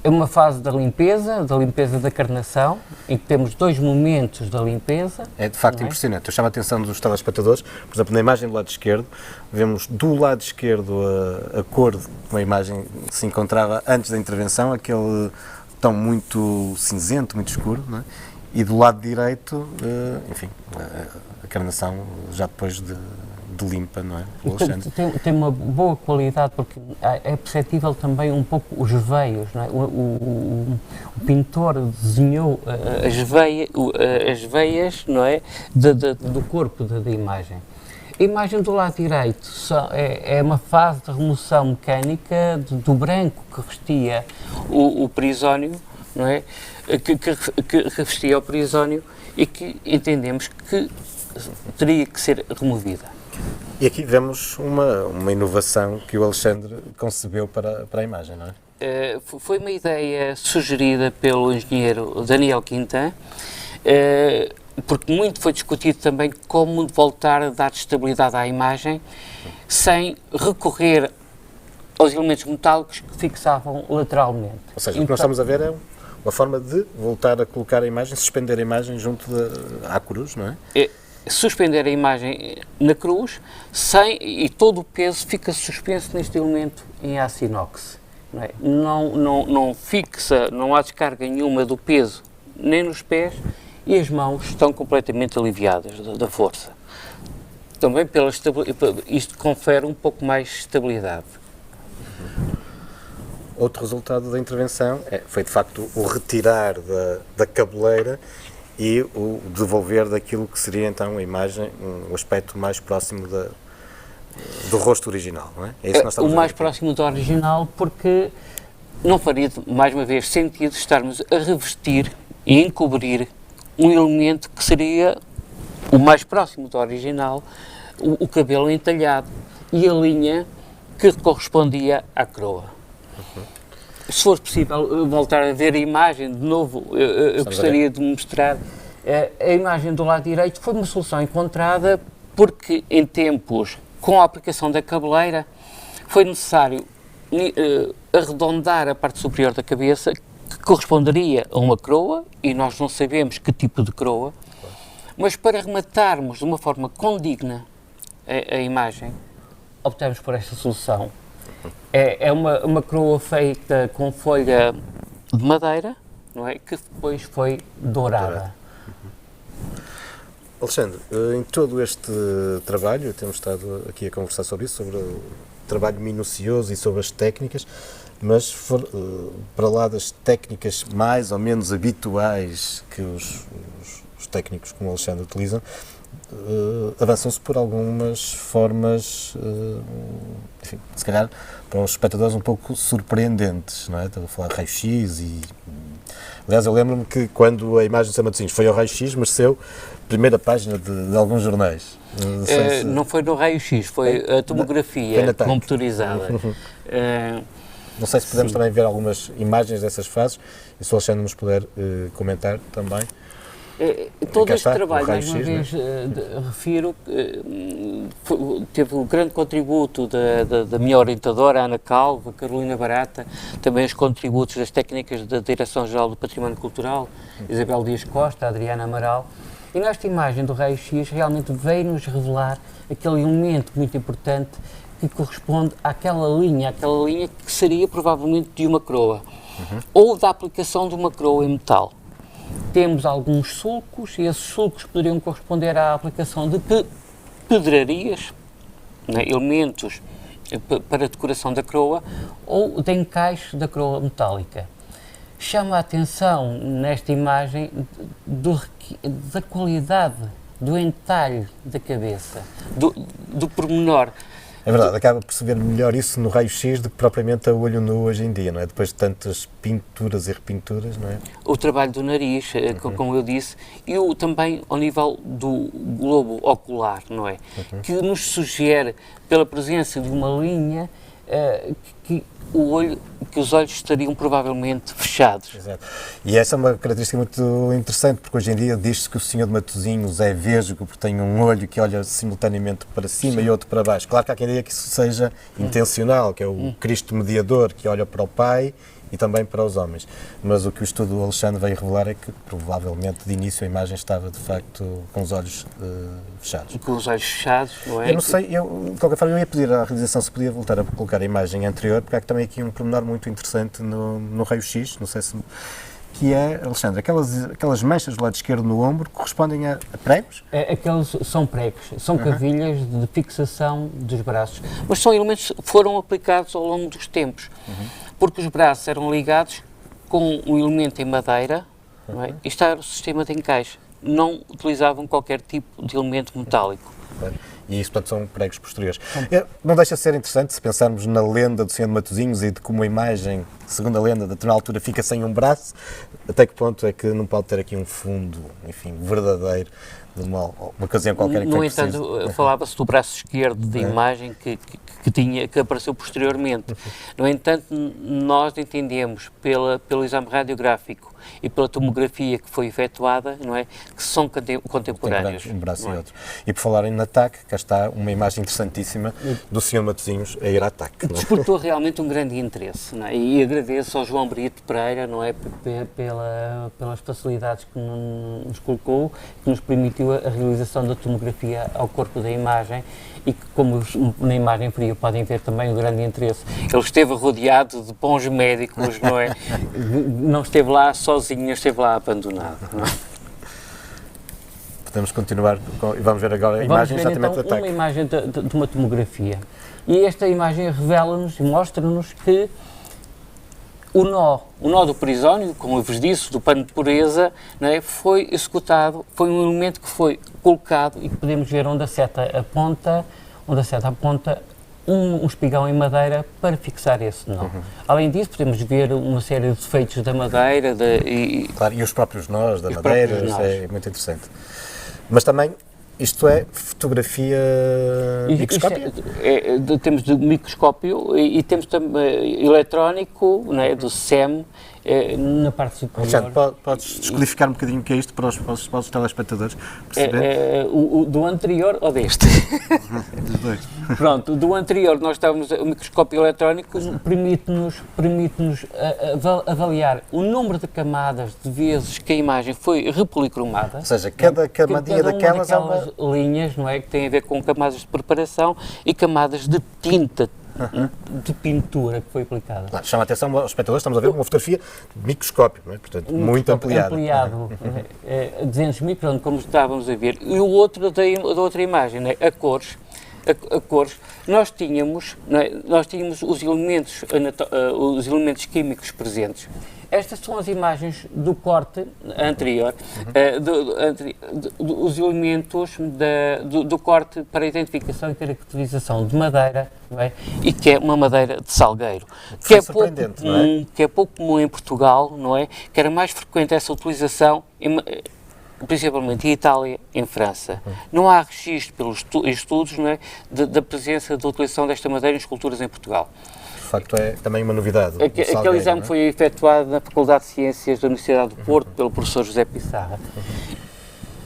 é uma fase da limpeza da carnação, em que temos dois momentos da limpeza. É de facto impressionante. Eu chamo a atenção dos telespectadores, por exemplo, na imagem do lado esquerdo, vemos do lado esquerdo a cor como a imagem se encontrava antes da intervenção, aquele tom muito cinzento, muito escuro, não é? E do lado direito, enfim, a carnação já depois de limpa, não é? Tem uma boa qualidade, porque é perceptível também um pouco os veios, não é? O pintor desenhou as veias, não é? Do corpo da imagem. A imagem do lado direito é uma fase de remoção mecânica do branco que revestia o prisónio, não é? Que revestia o prisónio e que entendemos que teria que ser removida. E aqui vemos uma inovação que o Alexandre concebeu para a imagem, não é? Foi uma ideia sugerida pelo engenheiro Daniel Quintan, porque muito foi discutido também como voltar a dar estabilidade à imagem sem recorrer aos elementos metálicos que fixavam lateralmente. Ou seja, o que nós estamos a ver é uma forma de voltar a colocar a imagem, suspender a imagem junto à cruz, não é? Suspender a imagem na cruz e todo o peso fica suspenso neste elemento em aço inox. Não é? Não fixa, não há descarga nenhuma do peso nem nos pés e as mãos estão completamente aliviadas da força. Também isto confere um pouco mais estabilidade. Outro resultado da intervenção foi de facto o retirar da cabeleira e o devolver daquilo que seria então a imagem, um aspecto mais próximo do rosto original, não é? É isso que nós estamos o mais próximo do original, porque não faria, mais uma vez, sentido estarmos a revestir e encobrir um elemento que seria o mais próximo do original, o cabelo entalhado e a linha que correspondia à coroa. Se for possível voltar a ver a imagem de novo, eu gostaria de mostrar. A imagem do lado direito foi uma solução encontrada porque em tempos, com a aplicação da cabeleira, foi necessário arredondar a parte superior da cabeça, que corresponderia a uma coroa, e nós não sabemos que tipo de coroa, mas para rematarmos de uma forma condigna a imagem, optamos por esta solução. É uma coroa feita com folha de madeira, não é? Que depois foi dourada. Alexandre, em todo este trabalho, temos estado aqui a conversar sobre isso, sobre o trabalho minucioso e sobre as técnicas, mas para lá das técnicas mais ou menos habituais que os técnicos como o Alexandre utilizam, avançam-se por algumas formas, enfim, se calhar para os espectadores um pouco surpreendentes, não é? Estou a falar de raio-x e... Aliás, eu lembro-me que quando a imagem de São Matosinhos foi ao raio-x, mereceu a primeira página de alguns jornais. Não foi no raio-x, foi a tomografia computadorizada. Não sei se podemos também ver algumas imagens dessas fases e se o Alexandre nos puder comentar também. Todo Cá este está, trabalho, o mais uma raio-x, vez refiro, teve um grande contributo da minha orientadora, Ana Calva, Carolina Barata, também os contributos das técnicas da Direção-Geral do Património Cultural, Isabel Dias Costa, Adriana Amaral, e nesta imagem do raio-x realmente veio-nos revelar aquele elemento muito importante que corresponde àquela linha que seria provavelmente de uma coroa, ou da aplicação de uma coroa em metal. Temos alguns sulcos, e esses sulcos poderiam corresponder à aplicação de pedrarias, né, elementos para a decoração da coroa, ou de encaixe da coroa metálica. Chama a atenção nesta imagem da qualidade, do entalhe da cabeça, do pormenor. É verdade, acaba por se ver melhor isso no raio-x do que propriamente a olho nu hoje em dia, não é? Depois de tantas pinturas e repinturas, não é? O trabalho do nariz, como eu disse, e também ao nível do globo ocular, não é? Que nos sugere, pela presença de uma linha, que os olhos estariam provavelmente fechados. Exato. E essa é uma característica muito interessante, porque hoje em dia diz-se que o senhor de Matosinhos é vesgo porque tem um olho que olha simultaneamente para cima e outro para baixo. Claro que há quem diga que isso seja intencional, que é o Cristo mediador que olha para o Pai e também para os homens. Mas o que o estudo do Alexandre veio revelar é que provavelmente de início a imagem estava de facto com os olhos fechados. Com os olhos fechados, não é? Eu não sei, de qualquer forma eu ia pedir à realização se podia voltar a colocar a imagem anterior, porque há também aqui um pormenor muito interessante no raio-x, não sei se... que é, Alexandre, aquelas manchas do lado esquerdo no ombro correspondem a pregos? Aqueles são pregos, são cavilhas de fixação dos braços, mas são elementos que foram aplicados ao longo dos tempos, porque os braços eram ligados com um elemento em madeira, não é? E está o sistema de encaixe. Não utilizavam qualquer tipo de elemento metálico. E isso, portanto, são pregos posteriores. Não deixa de ser interessante se pensarmos na lenda do Senhor de Matosinhos e de como a imagem, segundo a lenda, da na altura fica sem um braço, até que ponto é que não pode ter aqui um fundo, enfim, verdadeiro, de uma ocasião qualquer em que No entanto, falava-se do braço esquerdo da imagem que apareceu posteriormente. No entanto, nós entendemos pelo exame radiográfico e pela tomografia que foi efetuada, não é, que são contemporâneos. Um braço e outro. E por falarem no ataque, cá está uma imagem interessantíssima do Sr. Matosinhos a ir a ataque. Despertou realmente um grande interesse, não é? E agradeço ao João Brito Pereira, não é, pelas facilidades que nos colocou, que nos permitiu a realização da tomografia ao corpo da imagem e que, como na imagem fria podem ver também o grande interesse. Ele esteve rodeado de bons médicos, não é? Não esteve lá sozinho, esteve lá abandonado. Não é? Podemos continuar e vamos ver agora a imagem exatamente então, do ataque. Uma imagem de uma tomografia. E esta imagem revela-nos e mostra-nos que o nó do perisónio, como eu vos disse, do pano de pureza, não é, foi executado, foi um elemento que foi colocado e que podemos ver onde a seta aponta um espigão em madeira para fixar esse nó. Além disso, podemos ver uma série de defeitos da madeira. Claro, e os próprios nós da madeira, isso é muito interessante. Mas também isto é fotografia microscópio? Temos de microscópio e temos também eletrónico, não é, do SEM, na parte superior. Alexandre, podes descodificar um bocadinho o que é isto para os telespectadores perceber? Do anterior ou deste? Dos dois. Pronto, do anterior nós estávamos, o microscópio eletrónico permite-nos avaliar o número de camadas de vezes que a imagem foi repolicromada. Ou seja, cada camadinha daquelas é uma... linhas, não é, que têm a ver com camadas de preparação e camadas de tinta, de pintura que foi aplicada. Claro, chama a atenção aos espectadores, estamos a ver uma fotografia de microscópio, não é? Portanto, muito ampliada. Ampliado, 200 microns, como estávamos a ver. E o outro da outra imagem, não é? A cores. Nós tínhamos os elementos químicos presentes. Estas são as imagens do corte anterior, os elementos do corte para identificação e caracterização de madeira, não é? E que é uma madeira de salgueiro, que é pouco comum em Portugal, não é? Que era mais frequente essa utilização principalmente em Itália e em França. Não há registro pelos estudos, não é, da presença da utilização desta madeira em esculturas em Portugal. De facto é também uma novidade. Aquele exame foi efetuado na Faculdade de Ciências da Universidade do Porto pelo professor José Pissarra.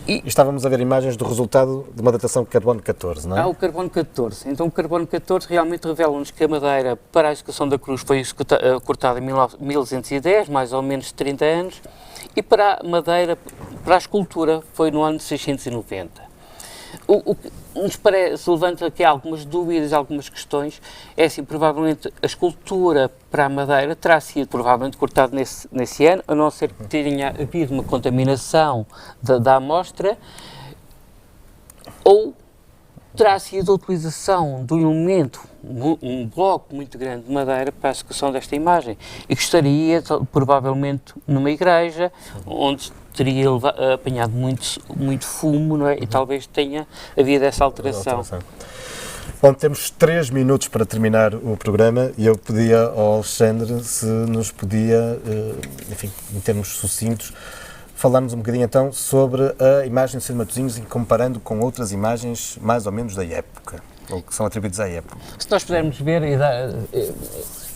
E estávamos a ver imagens do resultado de uma datação de carbono 14, não é? O carbono 14. Então o carbono 14 realmente revela-nos que a madeira para a execução da cruz foi cortada em 1210, mais ou menos 30 anos, e para a madeira, para a escultura, foi no ano 690. O que nos parece, levanta aqui algumas dúvidas, algumas questões, é assim, provavelmente a escultura para a madeira terá sido provavelmente cortada nesse ano, a não ser que tenha havido uma contaminação da amostra, ou terá sido a utilização de um elemento, um bloco muito grande de madeira para a execução desta imagem, e que estaria provavelmente numa igreja, onde teria apanhado muito fumo, não é? E talvez tenha havido essa alteração. Bom, temos 3 minutos para terminar o programa e eu pedia ao Alexandre se nos podia, enfim, em termos sucintos, falarmos um bocadinho então sobre a imagem do Senhor de Matosinhos e comparando com outras imagens mais ou menos da época, ou que são atribuídas à época. Se nós pudermos ver,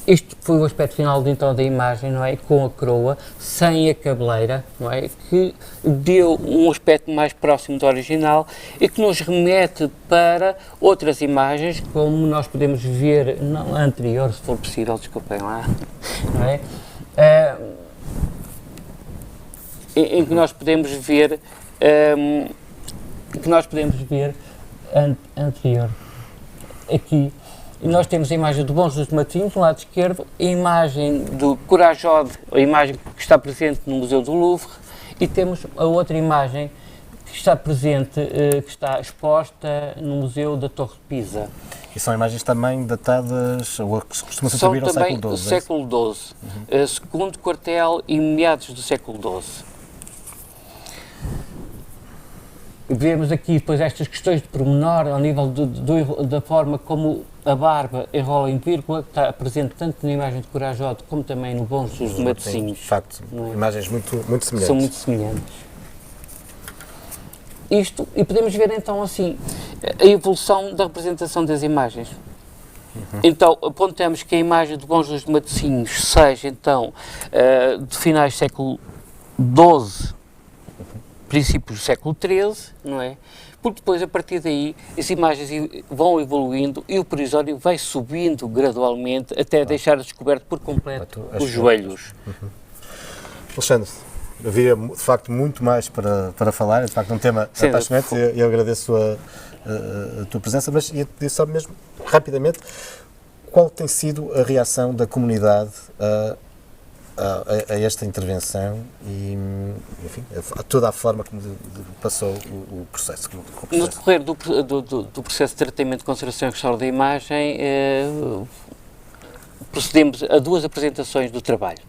isto foi o aspecto final então da imagem, não é? Com a coroa, sem a cabeleira, não é? Que deu um aspecto mais próximo do original e que nos remete para outras imagens, como nós podemos ver, não a anterior, se for possível, desculpem lá, não é? Em que nós podemos ver, anterior, aqui. E nós temos a imagem do Bom Jesus de Matosinhos, do lado esquerdo, a imagem do Corajode, a imagem que está presente no Museu do Louvre, e temos a outra imagem que está presente, que está exposta no Museu da Torre de Pisa. E são imagens também datadas, ou que costuma-se atribuir ao século XII? Século XII, segundo quartel e meados do século XII. Vemos aqui depois estas questões de pormenor ao nível da forma como a barba enrola em vírgula, que está presente tanto na imagem de Corajode como também no Bom Jesus de Matosinhos. De facto, imagens muito semelhantes. São muito semelhantes. Isto, e podemos ver então assim, a evolução da representação das imagens. Então, apontamos que a imagem do Bom Jesus de Matosinhos seja então de finais do século XII, princípios do século XIII, não é? Porque depois, a partir daí, as imagens vão evoluindo e o provisório vai subindo gradualmente até deixar descoberto por completo os joelhos. Alexandre, havia de facto muito mais para falar, é de facto um tema apaixonante e eu agradeço a tua presença, mas ia pedir só mesmo, rapidamente, qual tem sido a reação da comunidade a esta intervenção e, enfim, a toda a forma como passou o processo. No decorrer do processo de tratamento, conservação e restauro da imagem, procedemos a 2 apresentações do trabalho.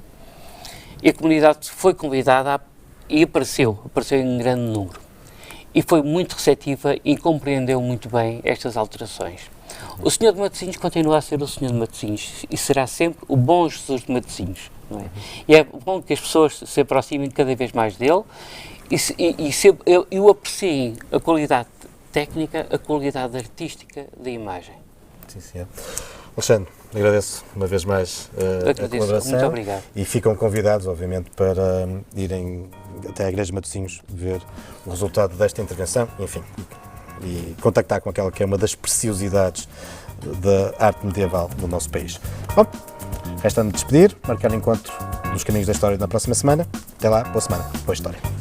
E a comunidade foi convidada e apareceu em grande número. E foi muito receptiva e compreendeu muito bem estas alterações. O Senhor de Matosinhos continua a ser o Senhor de Matosinhos e será sempre o Bom Jesus de Matosinhos. Não é? E é bom que as pessoas se aproximem cada vez mais dele e o apreciem a qualidade técnica, a qualidade artística da imagem. Sim, senhor. Alexandre, agradeço uma vez mais a colaboração. Muito obrigado. E ficam convidados, obviamente, para irem até à Igreja de Matosinhos ver o resultado desta intervenção, enfim, e contactar com aquela que é uma das preciosidades da arte medieval do nosso país. Bom, resta-me despedir, marcar encontro nos Caminhos da História na próxima semana. Até lá, boa semana, boa história.